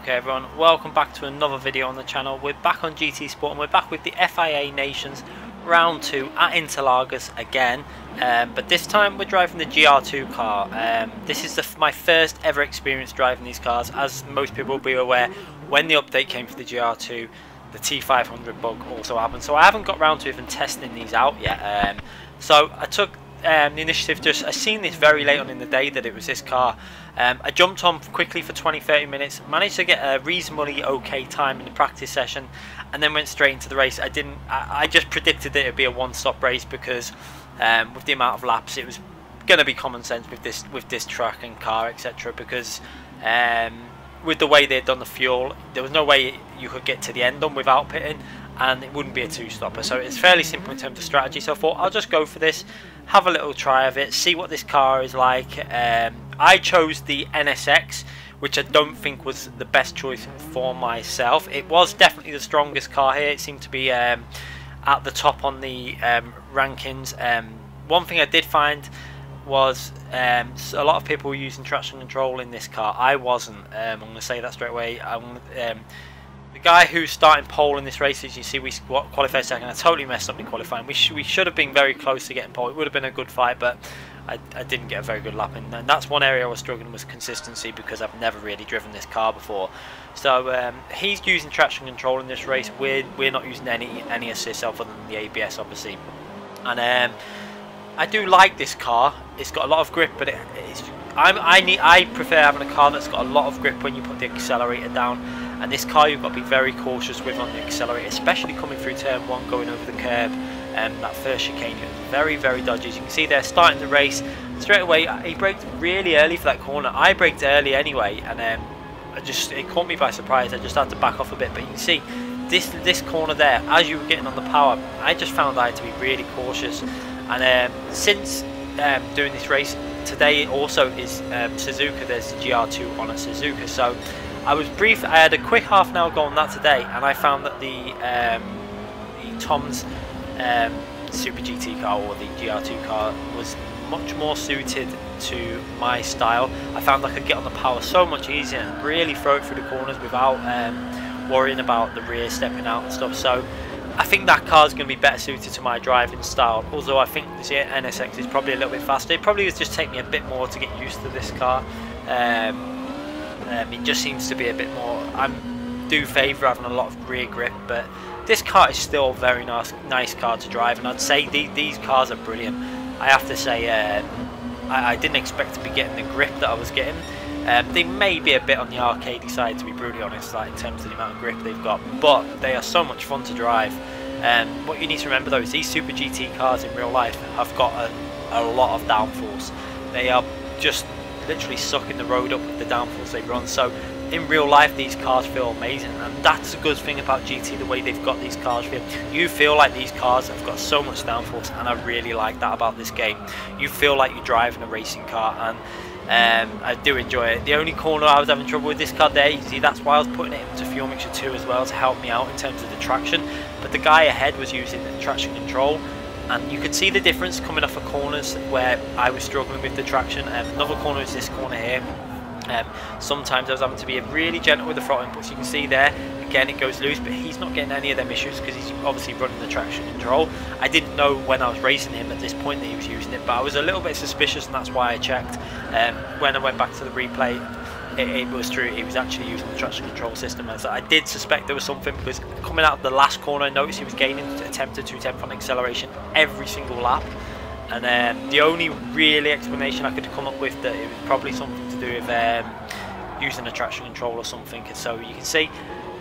Okay everyone, welcome back to another video on the channel. We're back on GT Sport and we're back with the FIA Nations Round 2 at Interlagos again, but this time we're driving the GR.2 car. This is my first ever experience driving these cars. As most people will be aware, when the update came for the GR.2, the T500 bug also happened, so I haven't got round to even testing these out yet. So I took the initiative. I seen this very late on in the day that it was this car. I jumped on quickly for 20-30 minutes, managed to get a reasonably okay time in the practice session, and then went straight into the race. I just predicted that it would be a one-stop race because with the amount of laps, it was going to be common sense with this track and car, etc. Because with the way they'd done the fuel, there was no way you could get to the end on without pitting, and it wouldn't be a two-stopper. So it's fairly simple in terms of strategy. So I thought I'll just go for this, have a little try of it, see what this car is like. I chose the NSX, which I don't think was the best choice for myself. It was definitely the strongest car here. It seemed to be at the top on the rankings. One thing I did find was a lot of people were using traction control in this car. I wasn't. I'm going to say that straight away. The guy who's starting pole in this race, as you see, we qualified second. I totally messed up in qualifying. We should have been very close to getting pole. It would have been a good fight, but I didn't get a very good lap in. And that's one area I was struggling with, consistency, because I've never really driven this car before. So he's using traction control in this race. We're not using any assist other than the ABS, obviously. And I do like this car. It's got a lot of grip, but I prefer having a car that's got a lot of grip when you put the accelerator down. And this car you've got to be very cautious with on the accelerator, especially coming through turn 1, going over the curb. That first chicane is very, very dodgy. As you can see there, starting the race straight away, he braked really early for that corner. I braked early anyway, and it caught me by surprise. I just had to back off a bit. But you can see this corner there, as you were getting on the power, I just found I had to be really cautious. And since doing this race today, also is Suzuka. There's the GR2 on a Suzuka, so I had a quick half an hour go on that today, and I found that the Tom's Super GT car, or the GR2 car, was much more suited to my style. I found I could get on the power so much easier and really throw it through the corners without worrying about the rear stepping out and stuff. So I think that car is going to be better suited to my driving style, although I think the NSX is probably a little bit faster. It probably would just take me a bit more to get used to this car. It just seems to be a bit more. I do favour having a lot of rear grip, but this car is still a very nice car to drive, and I'd say these cars are brilliant. I have to say, I didn't expect to be getting the grip that I was getting. They may be a bit on the arcadey side, to be brutally honest, like in terms of the amount of grip they've got, but they are so much fun to drive. What you need to remember though is these Super GT cars in real life have got a lot of downforce. They are just literally sucking the road up with the downforce they run. So in real life these cars feel amazing, and that's a good thing about GT, the way they've got these cars feel. You feel like these cars have got so much downforce, and I really like that about this game. You feel like you're driving a racing car, and I do enjoy it. The only corner I was having trouble with this car there, you see, that's why I was putting it into Fuel Mixture 2 as well, to help me out in terms of the traction. But the guy ahead was using the traction control, and you could see the difference coming off of corners where I was struggling with the traction. Another corner is this corner here. Sometimes I was having to be really gentle with the throttle inputs. You can see there, again, it goes loose, but he's not getting any of them issues because he's obviously running the traction control. I didn't know when I was racing him at this point that he was using it, but I was a little bit suspicious, and that's why I checked. When I went back to the replay, it was true, he was actually using the traction control system. As I did suspect there was something, because coming out of the last corner I noticed he was gaining attempted 2/10 on acceleration every single lap. And the only really explanation I could come up with, that it was probably something to do with using the traction control or something. So you can see,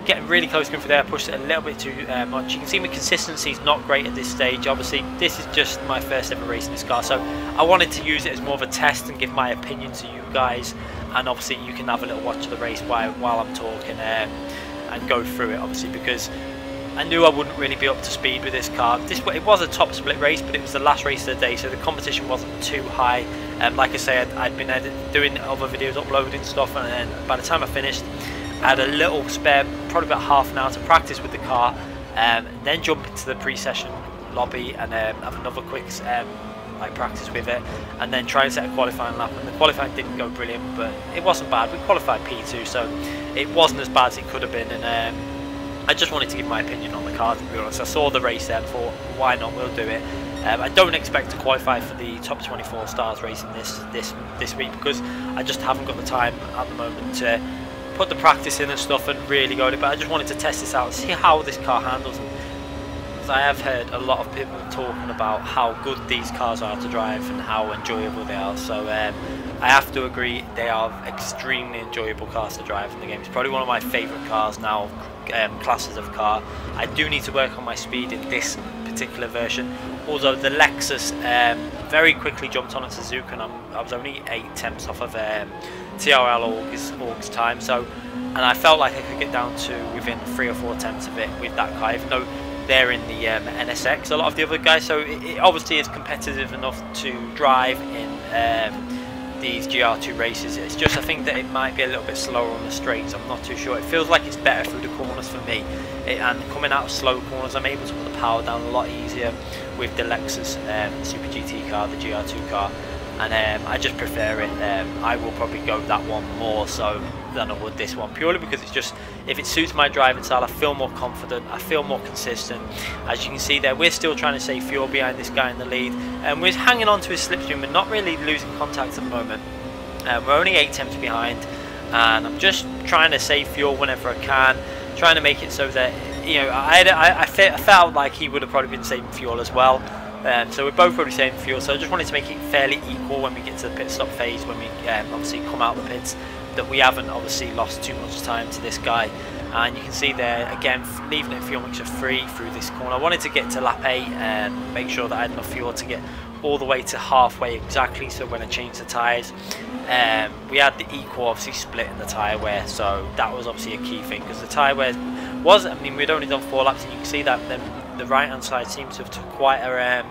getting really close going through there, pushed it a little bit too much. You can see my consistency is not great at this stage. Obviously this is just my first ever race in this car, so I wanted to use it as more of a test and give my opinion to you guys, and obviously you can have a little watch of the race while I'm talking and go through it, obviously, because I knew I wouldn't really be up to speed with this car. It was a top split race, but it was the last race of the day, so the competition wasn't too high. Like I say, I'd been doing other videos, uploading stuff, and then by the time I finished, I had a little spare, probably about half an hour to practice with the car, then jump into the pre-session lobby and have another quick like practice with it, and then try and set a qualifying lap. And the qualifying didn't go brilliant, but it wasn't bad. We qualified P2, so it wasn't as bad as it could have been. And I just wanted to give my opinion on the car, to be honest. I saw the race there and thought, why not, we'll do it. I don't expect to qualify for the top 24 stars racing this week, because I just haven't got the time at the moment to put the practice in and stuff and really go at it. But I just wanted to test this out and see how this car handles. Because I have heard a lot of people talking about how good these cars are to drive and how enjoyable they are. So I have to agree, they are extremely enjoyable cars to drive in the game. It's probably one of my favourite cars now, classes of car. I do need to work on my speed in this particular version, although the Lexus very quickly jumped on at Suzuka, and I was only 8 tenths off of TRL August time, so, and I felt like I could get down to within 3 or 4 tenths of it with that car, even though they're in the NSX, a lot of the other guys, so it obviously is competitive enough to drive in these GR2 races. It's just, I think that it might be a little bit slower on the straights. I'm not too sure. It feels like it's better through the corners for me, and coming out of slow corners I'm able to put the power down a lot easier with the Lexus Super GT car, the GR2 car, and I just prefer it. I will probably go that one more so than I would this one, purely because it's just, if it suits my driving style, I feel more confident, I feel more consistent. As you can see there, we're still trying to save fuel behind this guy in the lead, and we're hanging on to his slipstream and not really losing contact at the moment. We're only 8 tenths behind, and I'm just trying to save fuel whenever I can, trying to make it so that, you know, I felt like he would have probably been saving fuel as well. So we're both probably saving fuel, so I just wanted to make it fairly equal when we get to the pit stop phase, when we obviously come out of the pits, that we haven't obviously lost too much time to this guy. And you can see there again, leaving it fuel mixture free through this corner. I wanted to get to lap 8 and make sure that I had enough fuel to get all the way to halfway exactly, so when I changed the tyres, we had the equal obviously split in the tyre wear, so that was obviously a key thing, because the tyre wear was, I mean, we'd only done 4 laps, and you can see that then the right hand side seems to have took quite a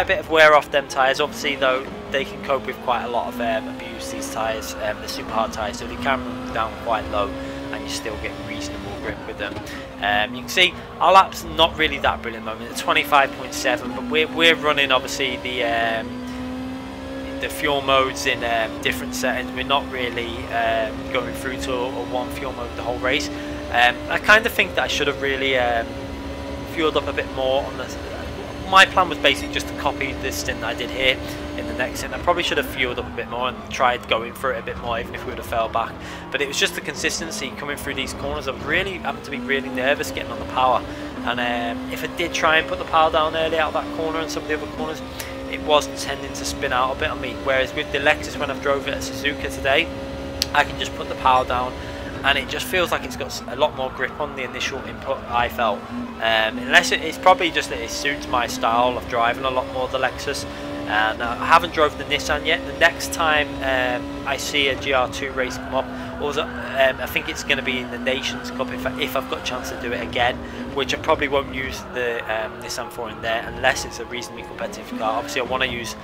bit of wear off them tyres. Obviously though, they can cope with quite a lot of abuse, these tyres, the super hard tyres, so they can run down quite low and you still get reasonable grip with them. You can see our lap's not really that brilliant at the moment, it's 25.7, but we're running obviously the fuel modes in different settings. We're not really going through to a one fuel mode the whole race. I kind of think that I should have really fueled up a bit more on the. My plan was basically just to copy this stint that I did here in the next stint. I probably should have fueled up a bit more and tried going for it a bit more, even if we would have fell back. But it was just the consistency coming through these corners. I was really having to be really nervous getting on the power. And if I did try and put the power down early out of that corner and some of the other corners, it was tending to spin out a bit on me. Whereas with the Lexus, when I've drove it at Suzuka today, I can just put the power down, and it just feels like it's got a lot more grip on the initial input, I felt. Unless it's probably just that it suits my style of driving a lot more the Lexus. And I haven't drove the Nissan yet. The next time I see a GR2 race come up, I think it's going to be in the Nations Cup if I've got a chance to do it again, which I probably won't use the Nissan for in there unless it's a reasonably competitive car. Obviously I want to use,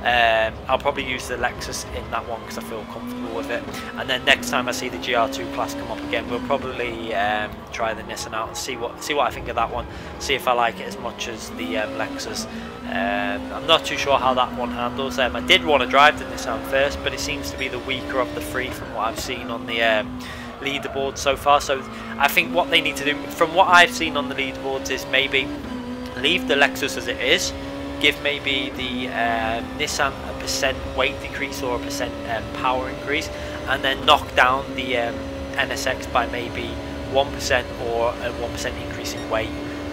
I'll probably use the Lexus in that one because I feel comfortable with it. And then next time I see the GR2 class come up again, we'll probably try the Nissan out and see what I think of that one, see if I like it as much as the Lexus. I'm not too sure how that one handles. I did want to drive the Nissan first, but it seems to be the weaker of the three from what I've seen on the leaderboard so far. So I think what they need to do, from what I've seen on the leaderboards, is maybe leave the Lexus as it is, give maybe the Nissan a percent weight decrease or a percent power increase, and then knock down the NSX by maybe 1% or a 1% increase in weight.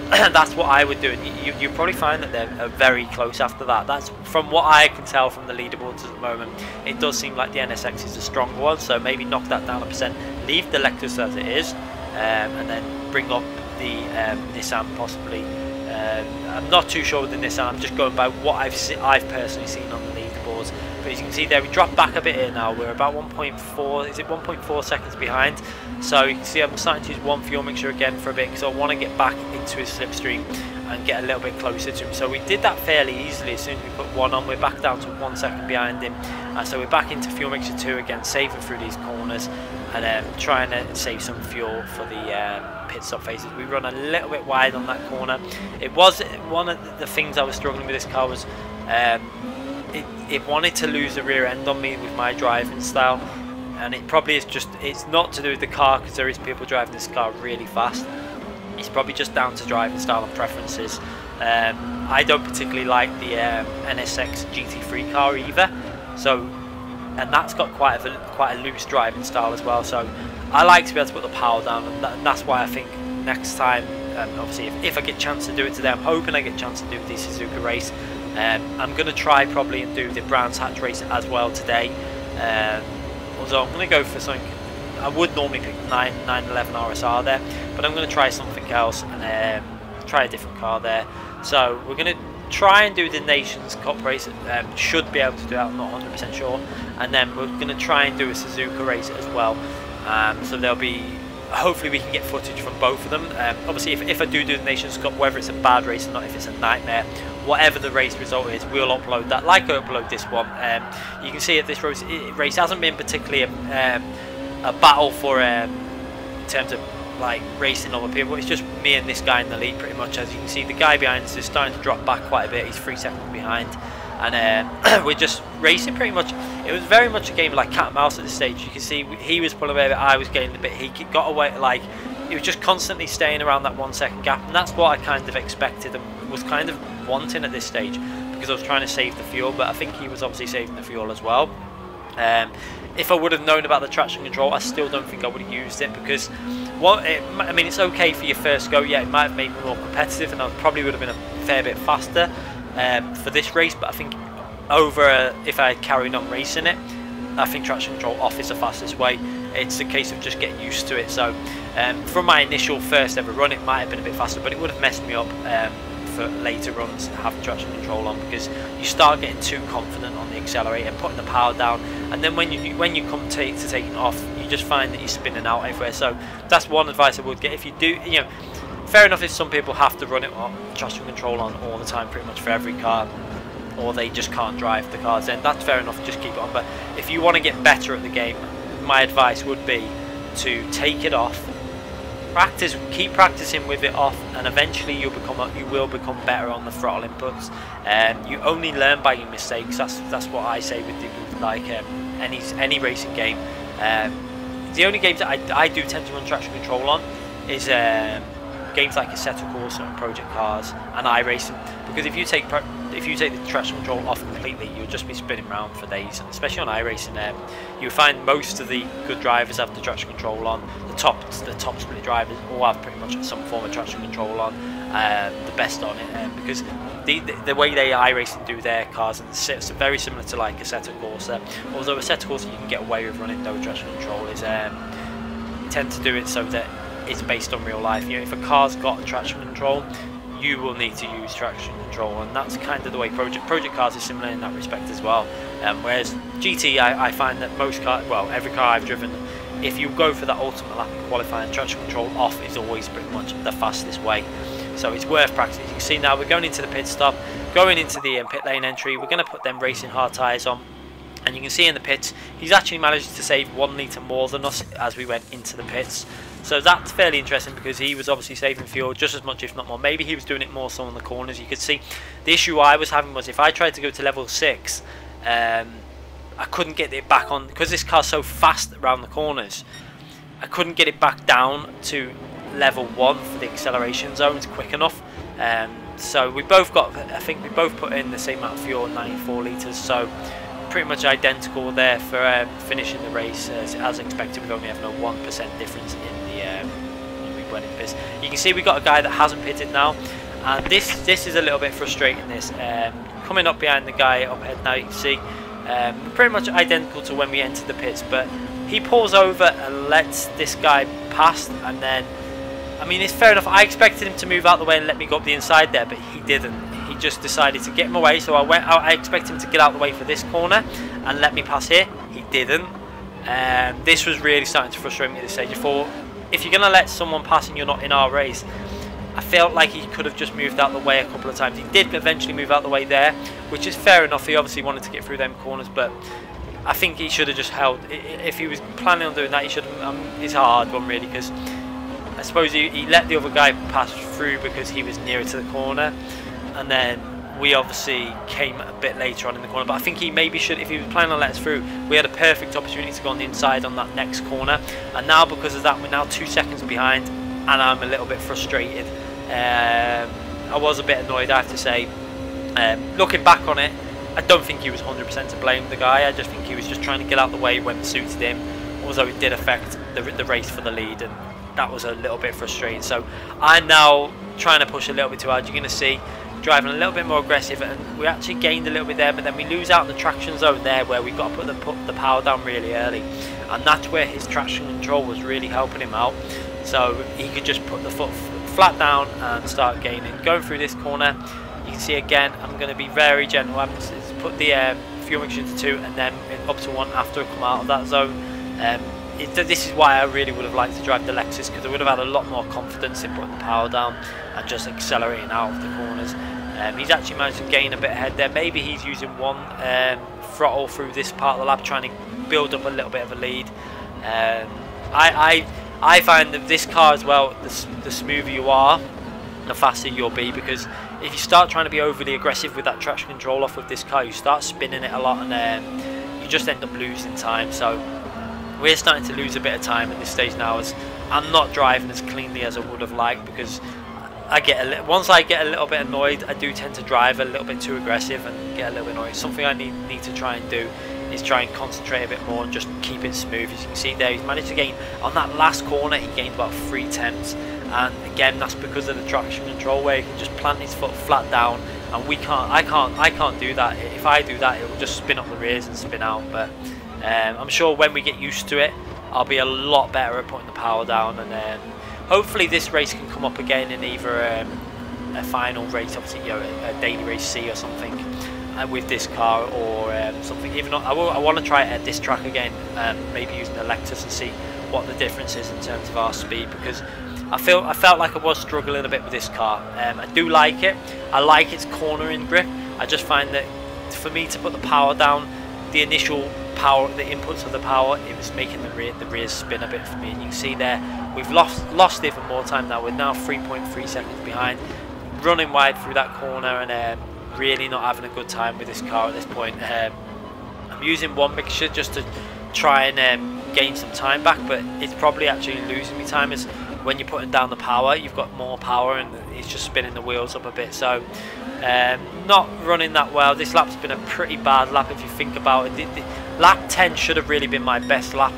That's what I would do, and you probably find that they're very close after that. That's from what I can tell from the leaderboards at the moment. It does seem like the NSX is a stronger one, so maybe knock that down a percent, leave the Lexus as it is, and then bring up the Nissan possibly. I'm not too sure with the Nissan. I'm just going by what I've personally seen on the leaderboards. But as you can see there, we dropped back a bit here now. We're about 1.4, is it 1.4 seconds behind? So you can see I'm starting to use one fuel mixture again for a bit because I want to get back into his slipstream and get a little bit closer to him. So we did that fairly easily. As soon as we put one on, we're back down to 1 second behind him. So we're back into fuel mixture 2 again, saving through these corners and trying to save some fuel for the pit stop phases. We run a little bit wide on that corner. It was one of the things I was struggling with this car was it wanted to lose the rear end on me with my driving style, and it probably is just, it's not to do with the car, because there is people driving this car really fast. It's probably just down to driving style and preferences. I don't particularly like the NSX GT3 car either, so, and that's got quite a loose driving style as well, so I like to be able to put the power down, and that's why I think next time, obviously if I get a chance to do it today, I'm hoping I get a chance to do the Suzuka race. I'm going to try probably and do the Brands Hatch race as well today, although I'm going to go for something. I would normally pick 911 RSR there, but I'm going to try something else and try a different car there. So we're going to try and do the Nations Cup race, should be able to do that, I'm not 100% sure, and then we're going to try and do a Suzuka race as well. So there'll be, hopefully we can get footage from both of them. Obviously if I do the Nations Cup, whether it's a bad race or not, if it's a nightmare, whatever the race result is, we'll upload that like I upload this one. You can see that this race hasn't been particularly a battle for in terms of like racing other people. It's just me and this guy in the lead pretty much. As you can see, the guy behind us is starting to drop back quite a bit. He's 3 seconds behind, and we're just racing pretty much. It was very much a game like cat and mouse at this stage. You can see he was pulling away a bit, I was gaining a bit, he got away, like he was just constantly staying around that 1 second gap, and that's what I kind of expected and was kind of wanting at this stage, because I was trying to save the fuel, but I think he was obviously saving the fuel as well. If I would have known about the traction control, I still don't think I would have used it, because I mean, it's okay for your first go. Yeah, it might have made me more competitive, and I probably would have been a fair bit faster for this race. But I think if I had carried on racing it, I think traction control off is the fastest way. It's a case of just getting used to it. So from my initial first ever run, it might have been a bit faster, but it would have messed me up for later runs having traction control on, because you start getting too confident on the accelerator, putting the power down, and then when you come to taking off, you just find that you're spinning out everywhere. So that's one advice I would get. If you do, you know, fair enough if some people have to run it on traction control on all the time, pretty much for every car, or they just can't drive the cars, then that's fair enough, just keep it on. But if you want to get better at the game, my advice would be to take it off, practice, keep practicing with it off, and eventually you will become better on the throttle inputs. You only learn by your mistakes. That's what I say with like any racing game. The only games that I do tend to run traction control on is games like Assetto Corsa and Project Cars and iRacing, because if you take the traction control off completely, you'll just be spinning around for days. And especially on iRacing, you find most of the good drivers have the traction control on. The top split drivers all have pretty much some form of traction control on, the best on it, because the way they iRacing do their cars, and it's very similar to like Assetto Corsa. Although Assetto Corsa you can get away with running no traction control, is you tend to do it so that it's based on real life. You know, if a car's got traction control, you will need to use traction control, and that's kind of the way Project Cars is similar in that respect as well. Whereas GT, I find that most cars, well, every car I've driven, if you go for that ultimate lap in qualifying, traction control off is always pretty much the fastest way. So it's worth practicing. You can see now we're going into the pit stop, going into the pit lane entry. We're going to put them racing hard tyres on, and you can see in the pits he's actually managed to save 1 litre more than us as we went into the pits. So that's fairly interesting, because he was obviously saving fuel just as much, if not more. Maybe he was doing it more so on the corners. You could see the issue I was having was if I tried to go to level 6, I couldn't get it back on, because this car's so fast around the corners. I couldn't get it back down to level 1 for the acceleration zones quick enough. So we both got, I think we both put in the same amount of fuel, 94 litres. So pretty much identical there for finishing the race as expected, with only having a 1% difference in the when we went in pits. You can see we got a guy that hasn't pitted now, and this is a little bit frustrating. This coming up behind the guy up ahead now, you can see pretty much identical to when we entered the pits, but he pulls over and lets this guy pass, and then, I mean, it's fair enough. I expected him to move out the way and let me go up the inside there, but he didn't. He just decided to get him away, so I expected him to get out the way for this corner and let me pass here. He didn't. This was really starting to frustrate me at this stage. I thought, if you're going to let someone pass and you're not in our race, I felt like he could have just moved out the way a couple of times. He did eventually move out the way there, which is fair enough. He obviously wanted to get through them corners, but I think he should have just held. If he was planning on doing that, he should have. It's a hard one really, because I suppose he let the other guy pass through because he was nearer to the corner, and then we obviously came a bit later on in the corner, but I think he maybe should, if he was planning on letting us through, we had a perfect opportunity to go on the inside on that next corner, and now because of that we're now 2 seconds behind, and I'm a little bit frustrated. I was a bit annoyed, I have to say. Looking back on it, I don't think he was 100% to blame, the guy. I just think he was just trying to get out the way when it suited him, although it did affect the race for the lead, and that was a little bit frustrating. So I'm now trying to push a little bit too hard. You're going to see driving a little bit more aggressive, and we actually gained a little bit there, but then we lose out in the traction zone there where we've got to put the power down really early, and that's where his traction control was really helping him out, so he could just put the foot flat down and start gaining. Going through this corner, you can see again I'm going to be very gentle. I'm just put the fuel mixture to 2 and then up to 1 after I come out of that zone. This is why I really would have liked to drive the Lexus, because I would have had a lot more confidence in putting the power down and just accelerating out of the corners. He's actually managed to gain a bit ahead there. Maybe he's using one throttle through this part of the lap, trying to build up a little bit of a lead. I find that this car as well, the smoother you are, the faster you'll be, because if you start trying to be overly aggressive with that traction control off with this car, you start spinning it a lot, and you just end up losing time. So we're starting to lose a bit of time at this stage now, as I'm not driving as cleanly as I would have liked, because once I get a little bit annoyed, I do tend to drive a little bit too aggressive and get a little bit annoyed. Something I need to try and do is try and concentrate a bit more and just keep it smooth. As you can see there, he's managed to gain on that last corner. He gained about 3/10, and again that's because of the traction control, where he can just plant his foot flat down, and I can't do that. If I do that, it will just spin up the rears and spin out. But I'm sure when we get used to it, I'll be a lot better at putting the power down, and hopefully this race can come up again in either a final race, obviously, a daily race C or something with this car, or something. Even I want to try it at this track again, maybe using the Lexus, and see what the difference is in terms of our speed, because I felt like I was struggling a bit with this car. I do like it. I like its cornering grip. I just find that for me to put the power down, the initial power, the inputs of the power, it was making the rears spin a bit for me. And you can see there, we've lost even more time now. We're now 3.3 seconds behind, running wide through that corner, and really not having a good time with this car at this point. I'm using one mixture just to try and gain some time back, but it's probably actually losing me time, as when you're putting down the power, you've got more power and it's just spinning the wheels up a bit. So not running that well. This lap's been a pretty bad lap if you think about it. Lap 10 should have really been my best lap,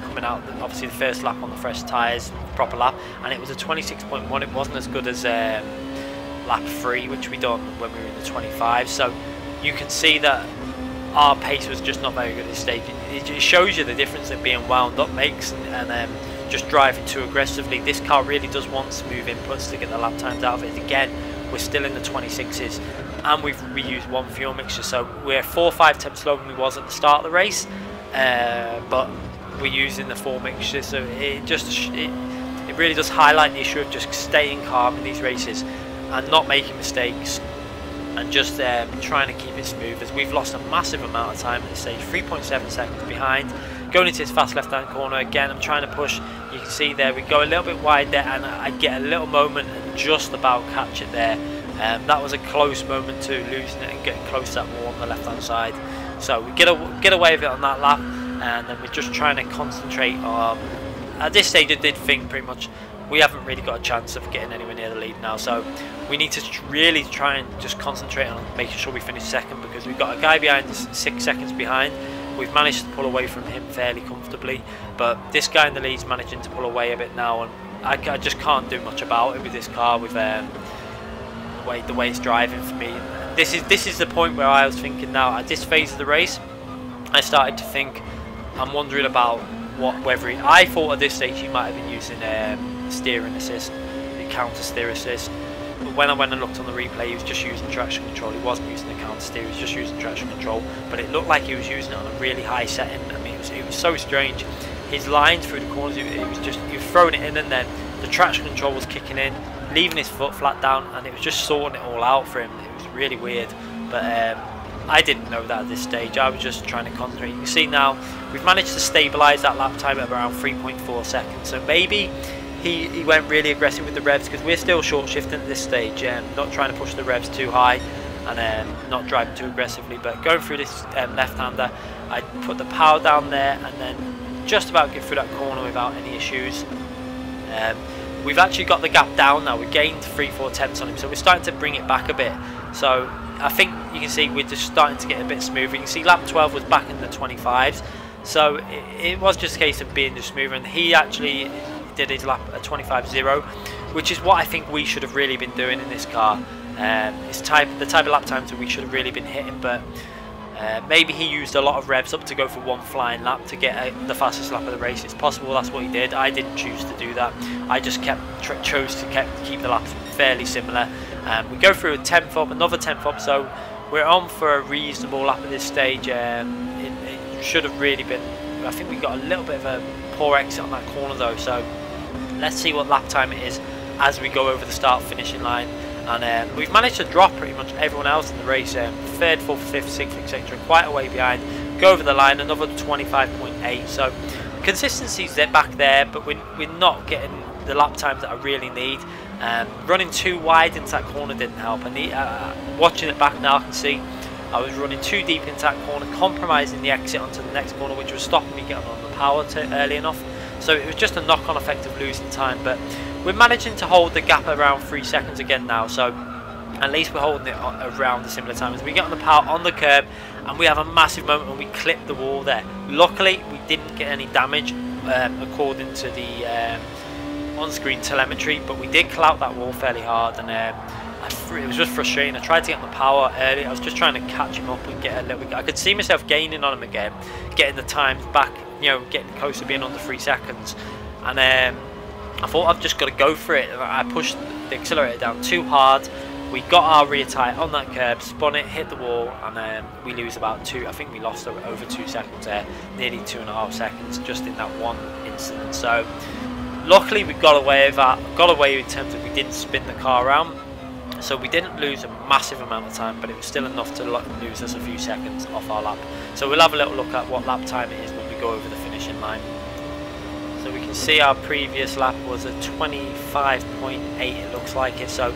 coming out, obviously the first lap on the fresh tyres, proper lap, and it was a 26.1. It wasn't as good as lap 3, which we done when we were in the 25. So you can see that our pace was just not very good at this stage. It shows you the difference that being wound up makes, and just driving too aggressively. This car really does want smooth inputs to get the lap times out of it. Again, we're still in the 26s, and we've reused one fuel mixture, so we're 4-5 tenths slower than we was at the start of the race, but we're using the 4 mixture. So it really does highlight the issue of just staying calm in these races and not making mistakes, and just trying to keep it smooth, as we've lost a massive amount of time at this stage. 3.7 seconds behind, going into this fast left hand corner. Again, I'm trying to push. You can see there we go a little bit wide there, and I get a little moment and just about catch it there. That was a close moment to losing it and getting close to that wall on the left hand side. So we get away with it on that lap, and then we're just trying to concentrate on, at this stage I did think pretty much we haven't really got a chance of getting anywhere near the lead now, so we need to really try and just concentrate on making sure we finish second, because we've got a guy behind us 6 seconds behind. We've managed to pull away from him fairly comfortably, but this guy in the lead's managing to pull away a bit now, and I just can't do much about it with this car, with the way it's driving for me. This is the point where I was thinking now, at this phase of the race, I started to think, I'm wondering about whether I thought at this stage he might have been using steering assist, the counter steer assist. But when I went and looked on the replay, he was just using traction control. He wasn't using the counter steer, he was just using traction control. But it looked like he was using it on a really high setting. I mean, it was so strange. His lines through the corners, he was throwing it in, and then the traction control was kicking in, leaving his foot flat down, and it was just sorting it all out for him. It was really weird. But I didn't know that at this stage. I was just trying to concentrate. You can see now we've managed to stabilise that lap time at around 3.4 seconds. So maybe he went really aggressive with the revs, because we're still short shifting at this stage, not trying to push the revs too high. and not driving too aggressively. But going through this left-hander, I put the power down there and then just about get through that corner without any issues. We've actually got the gap down now. We gained 3/4 tenths on him, so we're starting to bring it back a bit. So I think you can see we're just starting to get a bit smoother. You can see lap 12 was back in the 25s, so it was just a case of being just smoother, and he actually did his lap at 25.0, which is what I think we should have really been doing in this car. It's the type of lap times that we should have really been hitting, but maybe he used a lot of revs up to go for one flying lap to get the fastest lap of the race. It's possible that's what he did. I didn't choose to do that. I just chose to keep the laps fairly similar. We go through a 10th up, another 10th up, so we're on for a reasonable lap at this stage. It should have really been. I think we got a little bit of a poor exit on that corner though, so let's see what lap time it is as we go over the start finishing line. And we've managed to drop pretty much everyone else in the race, 3rd, 4th, 5th, 6th, etc. quite a way behind. Go over the line, another 25.8, so consistency's there back there, but we're not getting the lap times that I really need. Running too wide into that corner didn't help. Watching it back now, I can see I was running too deep into that corner, compromising the exit onto the next corner, which was stopping me getting on the power early enough. So it was just a knock-on effect of losing time, but we're managing to hold the gap around 3 seconds again now, so at least we're holding it around a similar time as we get on the power on the curb, and we have a massive moment when we clip the wall there. Luckily we didn't get any damage according to the on-screen telemetry, but we did clout that wall fairly hard, and it was just frustrating. I tried to get on the power early. I was just trying to catch him up and get a little bit. I could see myself gaining on him again, getting the times back, you know, getting close to being under 3 seconds, and I thought I've just got to go for it. I pushed the accelerator down too hard. We got our rear tyre on that curb, spun it, hit the wall, and we lose about 2. I think we lost over 2 seconds there, nearly 2.5 seconds just in that one incident. So luckily we got away with that. Got away in terms of we didn't spin the car around, so we didn't lose a massive amount of time, but it was still enough to lose us a few seconds off our lap. So we'll have a little look at what lap time it is when we go over the finishing line. So we can see our previous lap was a 25.8, it looks like it. So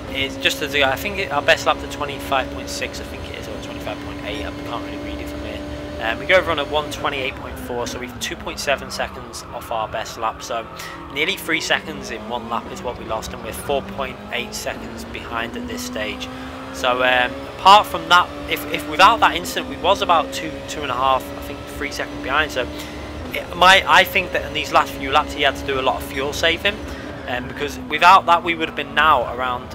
it's just as I think our best lap to 25.6, I think it is, or 25.8. I can't really read it from here. We go over on a 128.4, so we've 2.7 seconds off our best lap. So nearly 3 seconds in one lap is what we lost, and we're 4.8 seconds behind at this stage. So apart from that, if without that incident, we was about 2.5, I think 3 seconds behind. So I think that in these last few laps he had to do a lot of fuel saving, because without that we would have been now around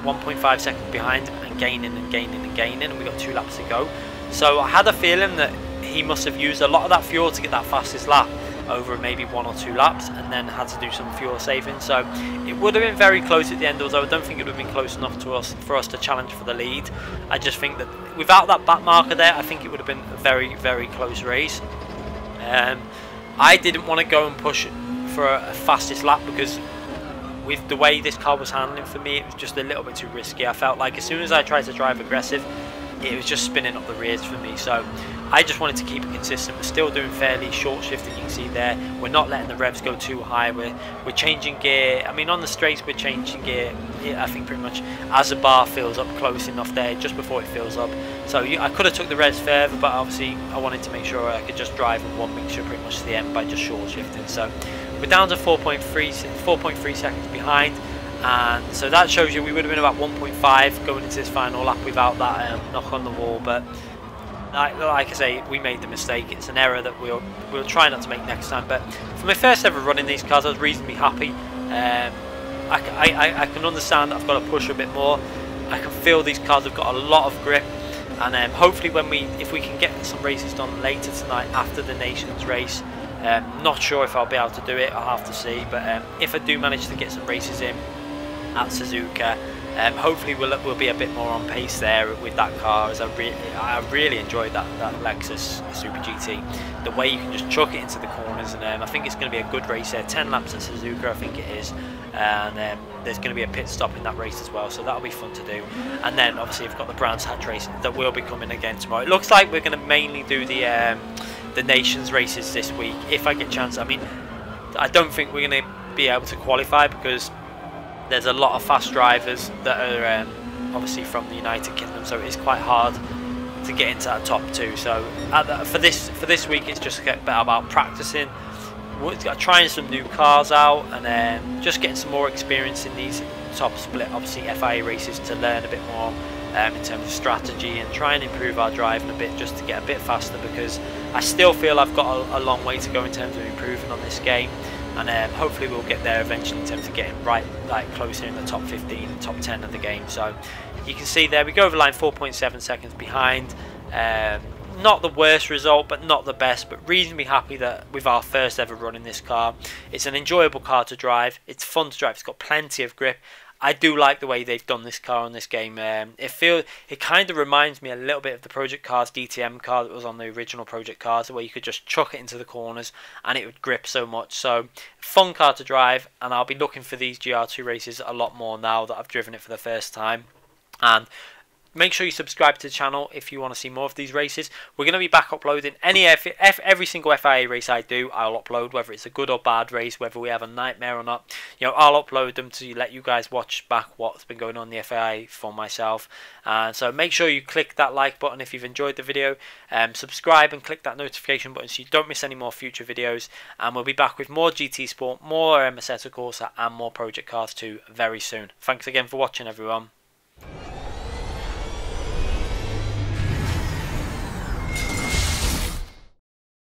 1.5 seconds behind and gaining and gaining and gaining, and we got 2 laps to go. So I had a feeling that he must have used a lot of that fuel to get that fastest lap over maybe 1 or 2 laps, and then had to do some fuel saving. So it would have been very close at the end, although I don't think it would have been close enough for us to challenge for the lead. I just think that without that back marker there, I think it would have been a very, very close race. I didn't want to go and push for a fastest lap, because with the way this car was handling for me, it was just a little bit too risky. I felt like as soon as I tried to drive aggressive, it was just spinning up the rears for me. So I just wanted to keep it consistent. We're still doing fairly short shifting, you can see there. We're not letting the revs go too high. We're changing gear. I mean, on the straights we're changing gear, I think pretty much as the bar fills up close enough there, just before it fills up. So I could have took the revs further, but obviously I wanted to make sure I could just drive with one mixture pretty much to the end by just short shifting. So we're down to 4.3 seconds behind, and so that shows you we would have been about 1.5 going into this final lap without that knock on the wall. But like I say, we made the mistake. It's an error that we'll try not to make next time. But for my first ever run in these cars, I was reasonably happy. I can understand that I've got to push a bit more. I can feel these cars have got a lot of grip, and hopefully if we can get some races done later tonight after the Nations race. Not sure if I'll be able to do it, I'll have to see, but if I do manage to get some races in at Suzuka, hopefully we'll be a bit more on pace there with that car, as I really enjoyed that Lexus Super GT. The way you can just chuck it into the corners, and I think it's going to be a good race there. 10 laps at Suzuka, I think it is, and there's going to be a pit stop in that race as well, so that'll be fun to do. And then obviously we've got the Brands Hatch race that will be coming again tomorrow. It looks like we're going to mainly do the Nations races this week if I get a chance. I mean, I don't think we're going to be able to qualify because there's a lot of fast drivers that are obviously from the United Kingdom, so it is quite hard to get into that top 2. So for this week, it's just get better about practicing, trying some new cars out, and just getting some more experience in these top split, obviously FIA races, to learn a bit more in terms of strategy and try and improve our driving a bit, just to get a bit faster, because I still feel I've got a long way to go in terms of improving on this game, and hopefully we'll get there eventually in terms of getting right, like closer in the top 15, top 10 of the game. So you can see there we go over the line 4.7 seconds behind. Not the worst result, but not the best, but reasonably happy that with our first ever run in this car. It's an enjoyable car to drive, it's fun to drive, it's got plenty of grip. I do like the way they've done this car on this game. It kind of reminds me a little bit of the Project Cars DTM car that was on the original Project Cars, where you could just chuck it into the corners and it would grip so much. So fun car to drive, and I'll be looking for these GR2 races a lot more now that I've driven it for the first time. And make sure you subscribe to the channel if you want to see more of these races. We're going to be back uploading every single FIA race I do. I'll upload, whether it's a good or bad race, whether we have a nightmare or not. You know, I'll upload them to let you guys watch back what's been going on in the FIA for myself. And so make sure you click that like button if you've enjoyed the video. Subscribe and click that notification button so you don't miss any more future videos. And we'll be back with more GT Sport, more Assetto Corsa, and more Project Cars 2 very soon. Thanks again for watching, everyone.